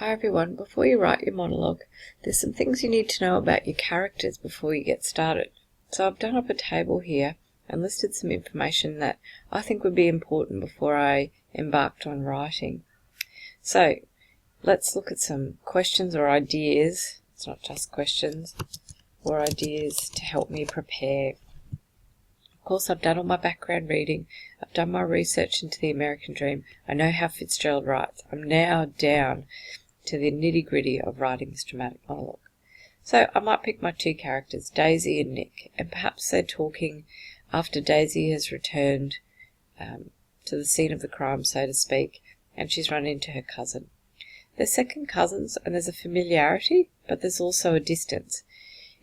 Hi everyone, before you write your monologue, there's some things you need to know about your characters before you get started. So I've done up a table here and listed some information that I think would be important before I embarked on writing. So let's look at some questions or ideas, it's not just questions, or ideas to help me prepare. Of course, I've done all my background reading, I've done my research into the American Dream, I know how Fitzgerald writes. I'm now down to the nitty-gritty of writing this dramatic monologue. So I might pick my two characters, Daisy and Nick, and perhaps they're talking after Daisy has returned to the scene of the crime, so to speak, and she's run into her cousin. They're second cousins, and there's a familiarity, but there's also a distance.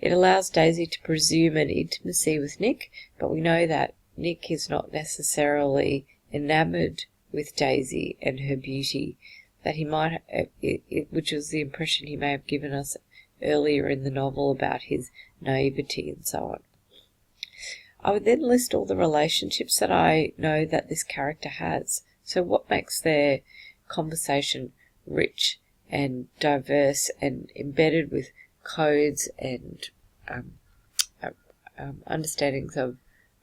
It allows Daisy to presume an intimacy with Nick, but we know that Nick is not necessarily enamoured with Daisy and her beauty, that he might, which was the impression he may have given us earlier in the novel about his naivety and so on. I would then list all the relationships that I know that this character has. So what makes their conversation rich and diverse and embedded with codes and understandings of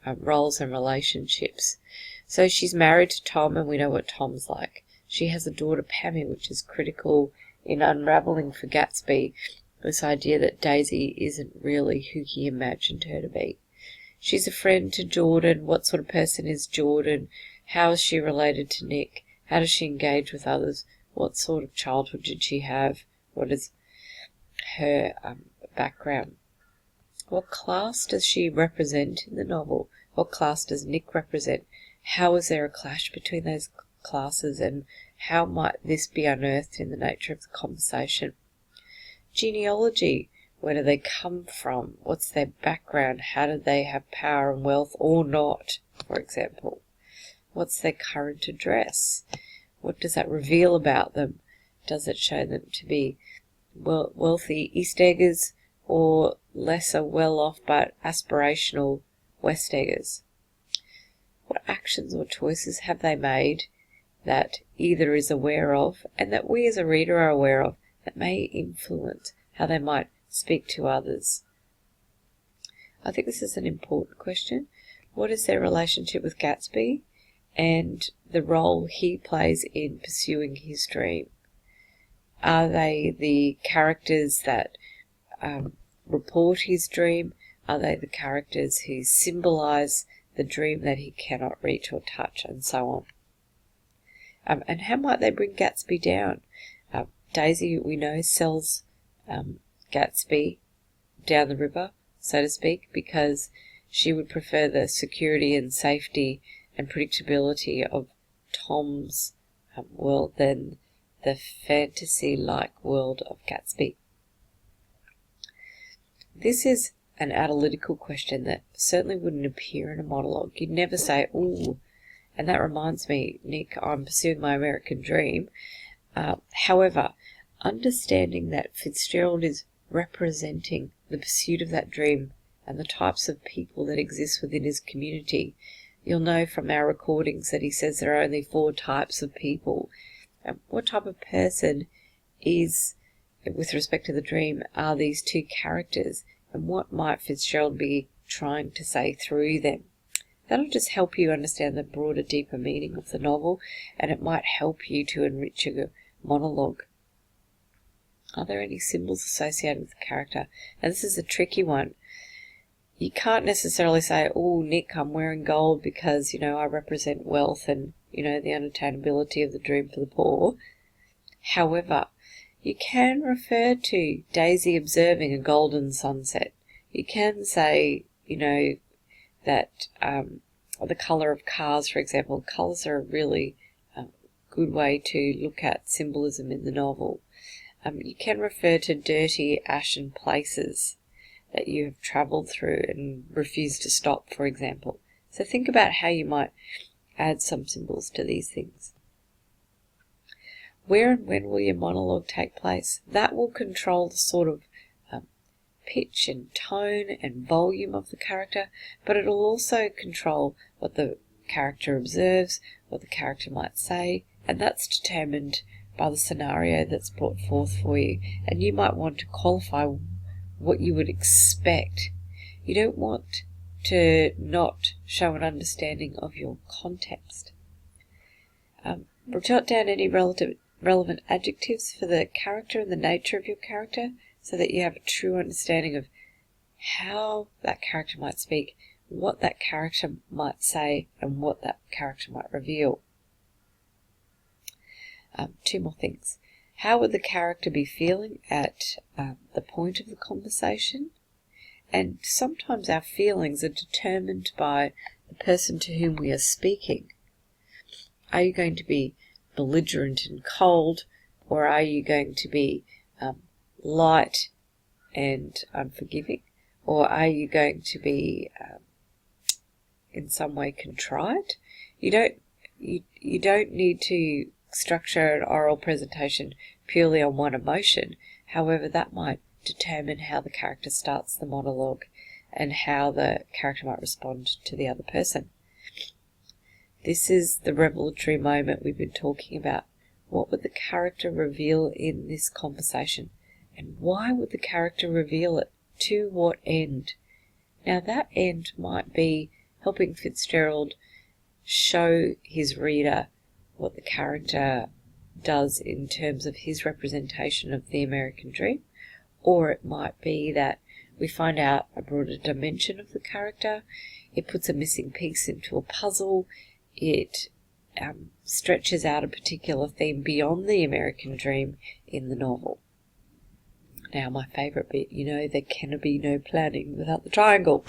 roles and relationships. So she's married to Tom, and we know what Tom's like. She has a daughter, Pammy, which is critical in unravelling for Gatsby this idea that Daisy isn't really who he imagined her to be. She's a friend to Jordan. What sort of person is Jordan? How is she related to Nick? How does she engage with others? What sort of childhood did she have? What is her background? What class does she represent in the novel? What class does Nick represent? How is there a clash between those classes, and how might this be unearthed in the nature of the conversation? Genealogy, where do they come from? What's their background? How do they have power and wealth or not, for example? What's their current address? What does that reveal about them? Does it show them to be wealthy East Eggers or lesser well-off but aspirational West Eggers? What actions or choices have they made that either is aware of and that we as a reader are aware of that may influence how they might speak to others? I think this is an important question. What is their relationship with Gatsby and the role he plays in pursuing his dream? Are they the characters that report his dream? Are they the characters who symbolise the dream that he cannot reach or touch, and so on? And how might they bring Gatsby down? Daisy, we know, sells Gatsby down the river, so to speak, because she would prefer the security and safety and predictability of Tom's world than the fantasy-like world of Gatsby. This is an analytical question that certainly wouldn't appear in a monologue. You'd never say, "Ooh, and that reminds me, Nick, I'm pursuing my American dream." However, understanding that Fitzgerald is representing the pursuit of that dream and the types of people that exist within his community, you'll know from our recordings that he says there are only 4 types of people. What type of person is, with respect to the dream, are these 2 characters, and what might Fitzgerald be trying to say through them? That'll just help you understand the broader, deeper meaning of the novel, and it might help you to enrich your monologue. Are there any symbols associated with the character? And this is a tricky one. You can't necessarily say, "Oh, Nick, I'm wearing gold because, I represent wealth and, the unattainability of the dream for the poor." However, you can refer to Daisy observing a golden sunset. You can say, that the colour of cars, for example. Colours are a really good way to look at symbolism in the novel. You can refer to dirty, ashen places that you have travelled through and refused to stop, for example. So think about how you might add some symbols to these things. Where and when will your monologue take place? That will control the sort of pitch and tone and volume of the character, but it will also control what the character observes, what the character might say, and that's determined by the scenario that's brought forth for you, and you might want to qualify what you would expect. You don't want to not show an understanding of your context. Jot down any relevant adjectives for the character and the nature of your character so that you have a true understanding of how that character might speak, what that character might say, and what that character might reveal. 2 more things. How would the character be feeling at the point of the conversation? And sometimes our feelings are determined by the person to whom we are speaking. Are you going to be belligerent and cold, or are you going to be light and unforgiving, or are you going to be in some way contrite? You don't need to structure an oral presentation purely on one emotion. However, that might determine how the character starts the monologue and how the character might respond to the other person. This is the revelatory moment we've been talking about. What would the character reveal in this conversation? And why would the character reveal it? To what end? Now that end might be helping Fitzgerald show his reader what the character does in terms of his representation of the American dream, or it might be that we find out a broader dimension of the character. It puts a missing piece into a puzzle. It stretches out a particular theme beyond the American dream in the novel. Now, my favourite bit, there can be no planning without the triangle.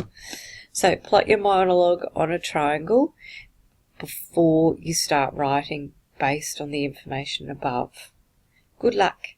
So plot your monologue on a triangle before you start writing based on the information above. Good luck.